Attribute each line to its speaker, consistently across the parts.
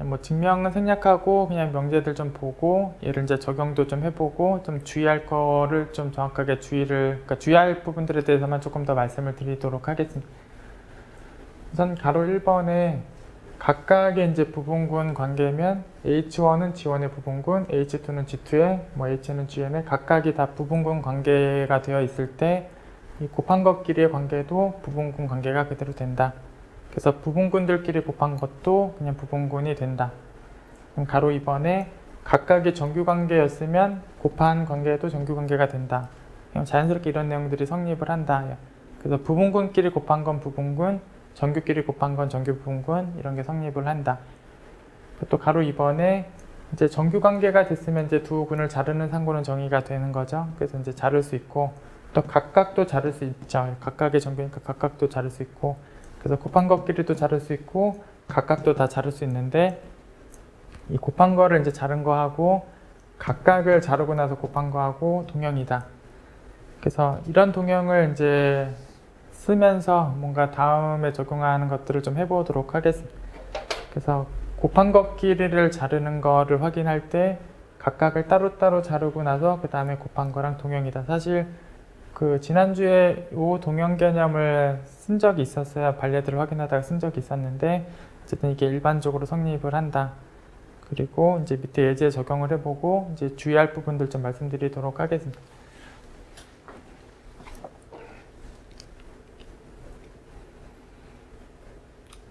Speaker 1: 뭐 증명은 생략하고 그냥 명제들 좀 보고 얘를 이제 적용도 좀 해보고 좀 주의할 거를 좀 정확하게 그러니까 주의할 부분들에 대해서만 조금 더 말씀을 드리도록 하겠습니다. 우선 가로 1번에 각각의 이제 부분군 관계면 H1은 G1의 부분군, H2는 G2의, 뭐 H는 Gn의 각각이 다 부분군 관계가 되어 있을 때 이 곱한 것끼리의 관계도 부분군 관계가 그대로 된다. 그래서 부분군들끼리 곱한 것도 그냥 부분군이 된다. 그럼 가로 2번에 각각의 정규관계였으면 곱한 관계도 정규관계가 된다. 그럼 자연스럽게 이런 내용들이 성립을 한다. 그래서 부분군끼리 곱한 건 부분군, 정규끼리 곱한 건 정규 부분군 이런 게 성립을 한다. 또 가로 2번에 이제 정규관계가 됐으면 이제 두 군을 자르는 상고는 정의가 되는 거죠. 그래서 이제 자를 수 있고 또 각각도 자를 수 있죠. 각각의 정규니까 각각도 자를 수 있고 그래서 곱한 것끼리도 자를 수 있고 각각도 다 자를 수 있는데 이 곱한 거를 이제 자른 거하고 각각을 자르고 나서 곱한 거하고 동형이다. 그래서 이런 동형을 이제 쓰면서 뭔가 다음에 적용하는 것들을 좀 해보도록 하겠습니다. 그래서 곱한 것끼리를 자르는 거를 확인할 때 각각을 따로따로 자르고 나서 그 다음에 곱한 거랑 동형이다. 사실 그 지난주에 이 동형 개념을 쓴 적이 있었어요. 반례들을 확인하다가 쓴 적이 있었는데 어쨌든 이게 일반적으로 성립을 한다. 그리고 이제 밑에 예제 적용을 해보고 이제 주의할 부분들 좀 말씀드리도록 하겠습니다.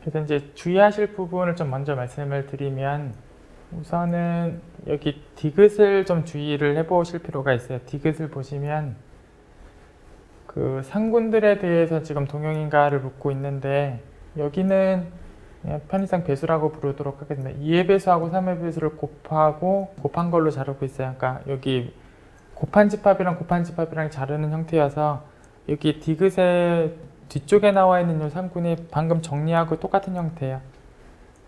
Speaker 1: 그래서 이제 주의하실 부분을 좀 먼저 말씀을 드리면 우선은 여기 디귿을 좀 주의를 해보실 필요가 있어요. 디귿을 보시면 그 상군들에 대해서 지금 동형인가를 묻고 있는데 여기는 그냥 편의상 배수라고 부르도록 하겠습니다. 2의 배수하고 3의 배수를 곱하고 곱한 걸로 자르고 있어요. 그러니까 여기 곱한 집합이랑 자르는 형태여서 여기 디귿의 뒤쪽에 나와 있는 이 상군이 방금 정리하고 똑같은 형태예요.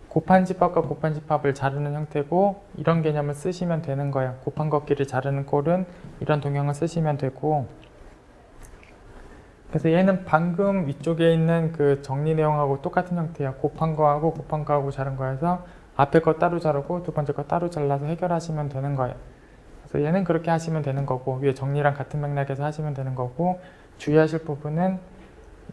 Speaker 1: 곱한 집합과 곱한 집합을 자르는 형태고 이런 개념을 쓰시면 되는 거예요. 곱한 것끼리 자르는 꼴은 이런 동형을 쓰시면 되고 그래서 얘는 방금 위쪽에 있는 그 정리 내용하고 똑같은 형태예요. 곱한 거하고 자른 거여서 앞에 거 따로 자르고 두 번째 거 따로 잘라서 해결하시면 되는 거예요. 그래서 얘는 그렇게 하시면 되는 거고 위에 정리랑 같은 맥락에서 하시면 되는 거고 주의하실 부분은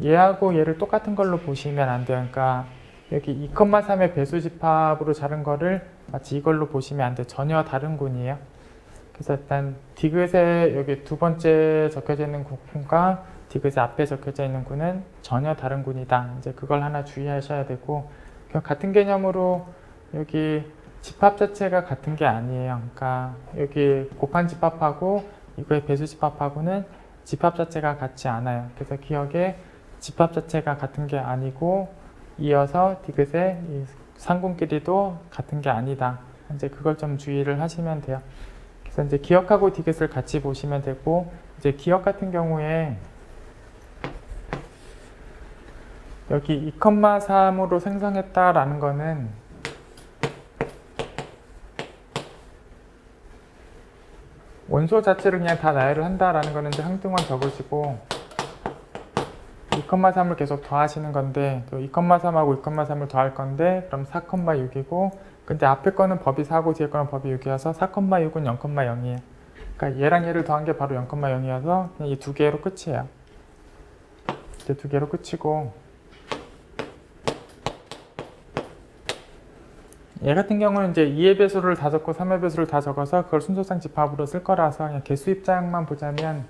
Speaker 1: 얘하고 얘를 똑같은 걸로 보시면 안 돼요. 그러니까 여기 2,3의 배수 집합으로 자른 거를 마치 이걸로 보시면 안 돼요. 전혀 다른 군이에요. 그래서 일단 디귿에 여기 두 번째 적혀져 있는 군과 디귿의 앞에 적혀져 있는 군은 전혀 다른 군이다. 이제 그걸 하나 주의하셔야 되고 같은 개념으로 여기 집합 자체가 같은 게 아니에요. 그러니까 여기 곱한 집합하고 이거의 배수 집합하고는 집합 자체가 같지 않아요. 그래서 기억에 집합 자체가 같은 게 아니고 이어서 디귿의 이 상군끼리도 같은 게 아니다. 이제 그걸 좀 주의를 하시면 돼요. 그래서 이제 기억하고 디귿을 같이 보시면 되고 이제 기억 같은 경우에 여기 2,3으로 생성했다라는 거는 원소 자체를 그냥 다 나열을 한다라는 거는 이제 항등원 적으시고 2,3을 계속 더하시는 건데 2,3하고 2,3을 더할 건데 그럼 4,6이고 근데 앞에 거는 법이 4고 뒤에 거는 법이 6이어서 4,6은 0,0이에요. 그러니까 얘랑 얘를 더한 게 바로 0,0이어서 그냥 이 두 개로 끝이에요. 이제 두 개로 끝이고 얘 같은 경우는 이제 2의 배수를 다 적고 3의 배수를 다 적어서 그걸 순서상 집합으로 쓸 거라서 그냥 개수 입장만 보자면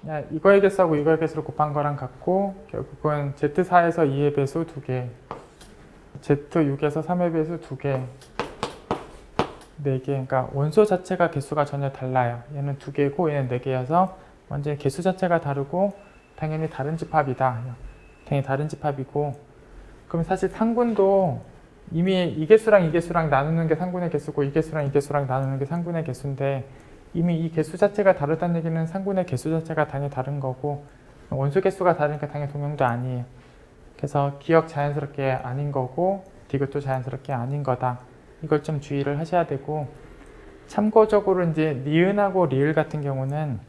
Speaker 1: 그냥 이거의 개수하고 이거의 개수를 곱한 거랑 같고 결국은 Z4에서 2의 배수 2개 Z6에서 3의 배수 2개 4개 그러니까 원소 자체가 개수가 전혀 달라요. 얘는 2개고 얘는 4개여서 완전히 개수 자체가 다르고 당연히 다른 집합이다. 당연히 다른 집합이고 그럼 사실 상군도 이미 이 개수랑 이 개수랑 나누는 게 상군의 개수고 이 개수랑 이 개수랑 나누는 게 상군의 개수인데 이미 이 개수 자체가 다르다는 얘기는 상군의 개수 자체가 당연히 다른 거고 원소 개수가 다르니까 당연히 동형도 아니에요. 그래서 기억 자연스럽게 아닌 거고 디귿도 자연스럽게 아닌 거다. 이걸 좀 주의를 하셔야 되고 참고적으로 이제 니은하고 리을 같은 경우는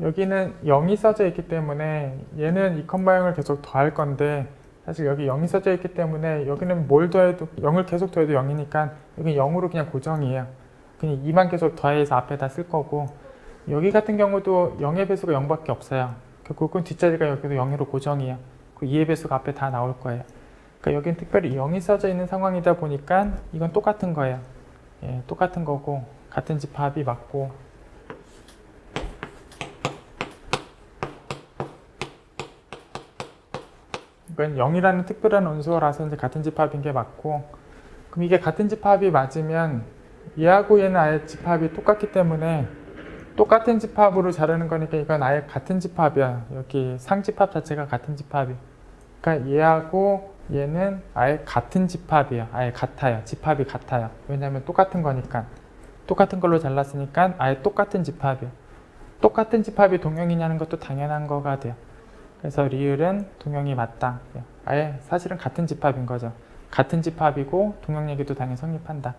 Speaker 1: 여기는 0이 써져 있기 때문에 얘는 2,0을 계속 더할 건데 사실 여기 0이 써져 있기 때문에 여기는 뭘 더해도 0을 계속 더해도 0이니까 여기 0으로 그냥 고정이에요. 그냥 2만 계속 더해서 앞에다 쓸 거고, 여기 같은 경우도 0의 배수가 0밖에 없어요. 결국은 뒷자리가 여기도 0으로 고정이에요. 그 2의 배수가 앞에 다 나올 거예요. 그러니까 여기는 특별히 0이 써져 있는 상황이다 보니까 이건 똑같은 거예요. 예, 똑같은 거고 같은 집합이 맞고, 이건 0이라는 특별한 원소라서 이제 같은 집합인 게 맞고, 그럼 이게 같은 집합이 맞으면 얘하고 얘는 아예 집합이 똑같기 때문에 똑같은 집합으로 자르는 거니까 이건 아예 같은 집합이야. 여기 상집합 자체가 같은 집합이에요. 그러니까 얘하고 얘는 아예 같은 집합이에요. 아예 같아요. 집합이 같아요. 왜냐하면 똑같은 거니까. 똑같은 걸로 잘랐으니까 아예 똑같은 집합이에요. 똑같은 집합이 동형이냐는 것도 당연한 거가 돼요. 그래서 리을은 동형이 맞다. 아예 사실은 같은 집합인 거죠. 같은 집합이고 동형 얘기도 당연히 성립한다.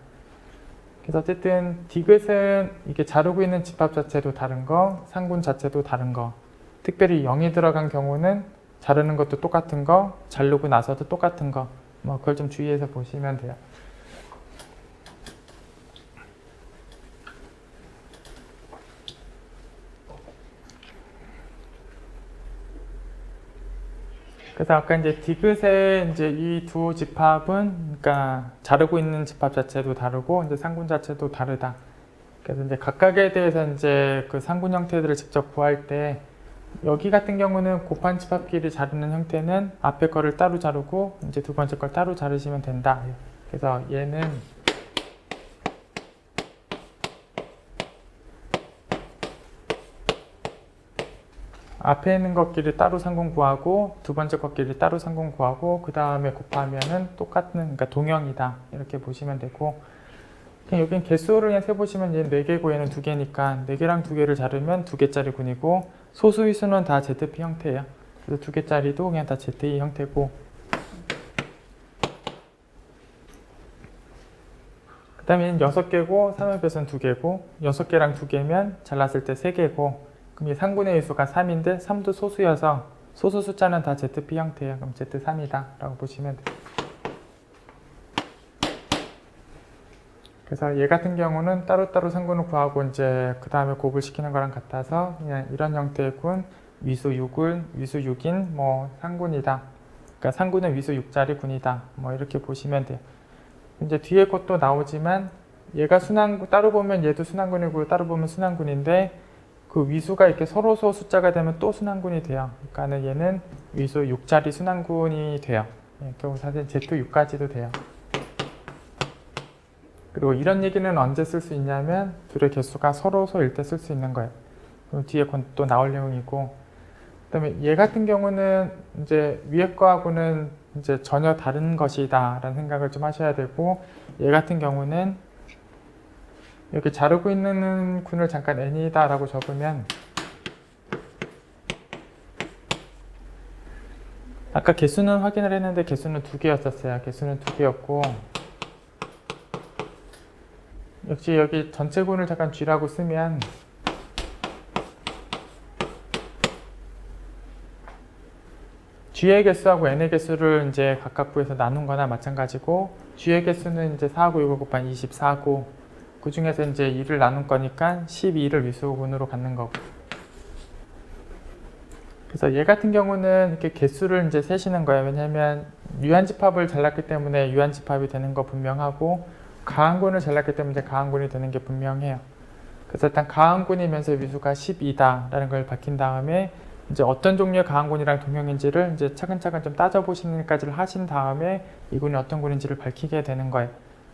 Speaker 1: 그래서 어쨌든 디귿은 이게 자르고 있는 집합 자체도 다른 거, 상군 자체도 다른 거. 특별히 0이 들어간 경우는 자르는 것도 똑같은 거, 자르고 나서도 똑같은 거. 뭐 그걸 좀 주의해서 보시면 돼요. 그래서 아까 이제 디귿의 이제 이 두 집합은, 그러니까 자르고 있는 집합 자체도 다르고 이제 상군 자체도 다르다. 그래서 이제 각각에 대해서 이제 그 상군 형태들을 직접 구할 때, 여기 같은 경우는 곱한 집합끼리 자르는 형태는 앞에 거를 따로 자르고 이제 두 번째 걸 따로 자르시면 된다. 그래서 얘는 앞에 있는 것끼리 따로 상군 구하고 두 번째 것끼리 따로 상군 구하고 그 다음에 곱하면은 똑같은, 그러니까 동형이다 이렇게 보시면 되고, 그냥 여긴 개수를 그냥 세보시면 얘는 4개고 얘는 2개니까 4개랑 2개를 자르면 2개짜리 군이고, 소수의 수는 다 ZP 형태예요. 그래서 2개짜리도 그냥 다 ZE 형태고, 그 다음에 얘는 6개고 3의 배수는 2개고 6개랑 2개면 잘랐을 때 3개고, 그럼 이 상군의 의수가 3인데 3도 소수여서 소수 숫자는 다 ZP 형태예요. 그럼 Z3이다 라고 보시면 돼요. 그래서 얘 같은 경우는 따로따로 상군을 구하고 이제 그 다음에 곱을 시키는 거랑 같아서 그냥 이런 형태의 군, 위수 6을 위수 6인 뭐 상군이다. 그러니까 상군은 위수 6짜리 군이다. 뭐 이렇게 보시면 돼요. 이제 뒤에 것도 나오지만 얘가 순환군, 따로 보면 얘도 순환군이고 따로 보면 순환군인데, 그 위수가 이렇게 서로서 숫자가 되면 또 순환군이 돼요. 그러니까 얘는 위수 6짜리 순환군이 돼요. 결국 사실 Z6까지도 돼요. 그리고 이런 얘기는 언제 쓸 수 있냐면 둘의 개수가 서로서일 때 쓸 수 있는 거예요. 그럼 뒤에 건 또 나올 내용이고, 그다음에 얘 같은 경우는 이제 위에 거하고는 이제 전혀 다른 것이다라는 생각을 좀 하셔야 되고, 얘 같은 경우는 여기 자르고 있는 군을 잠깐 n이다 라고 적으면, 아까 개수는 확인을 했는데 개수는 2개였었어요. 개수는 2개였고, 역시 여기 전체 군을 잠깐 G라고 쓰면 G의 개수하고 n의 개수를 이제 각각 구해서 나눈 거나 마찬가지고, G의 개수는 이제 4하고 6을 곱한 24고, 그 중에서 이제 2를 나눈 거니까 12를 위수군으로 갖는 거고. 그래서 얘 같은 경우는 이렇게 개수를 이제 세시는 거예요. 왜냐하면 유한집합을 잘랐기 때문에 유한집합이 되는 거 분명하고, 가항군을 잘랐기 때문에 가항군이 되는 게 분명해요. 그래서 일단 가항군이면서 위수가 12다 라는 걸 밝힌 다음에 이제 어떤 종류의 가항군이랑 동형인지를 이제 차근차근 좀 따져보시는 것까지를 하신 다음에 이 군이 어떤 군인지를 밝히게 되는 거예요.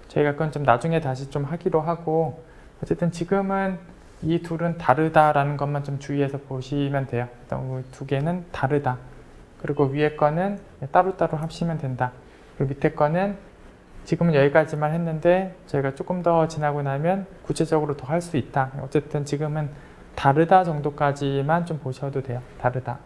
Speaker 1: 저희가 그건 좀 나중에 다시 좀 하기로 하고, 어쨌든 지금은 이 둘은 다르다라는 것만 좀 주의해서 보시면 돼요. 일단 두 개는 다르다. 그리고 위에 거는 따로따로 합치면 된다. 그리고 밑에 거는 지금은 여기까지만 했는데 저희가 조금 더 지나고 나면 구체적으로 더 할 수 있다. 어쨌든 지금은 다르다 정도까지만 좀 보셔도 돼요. 다르다.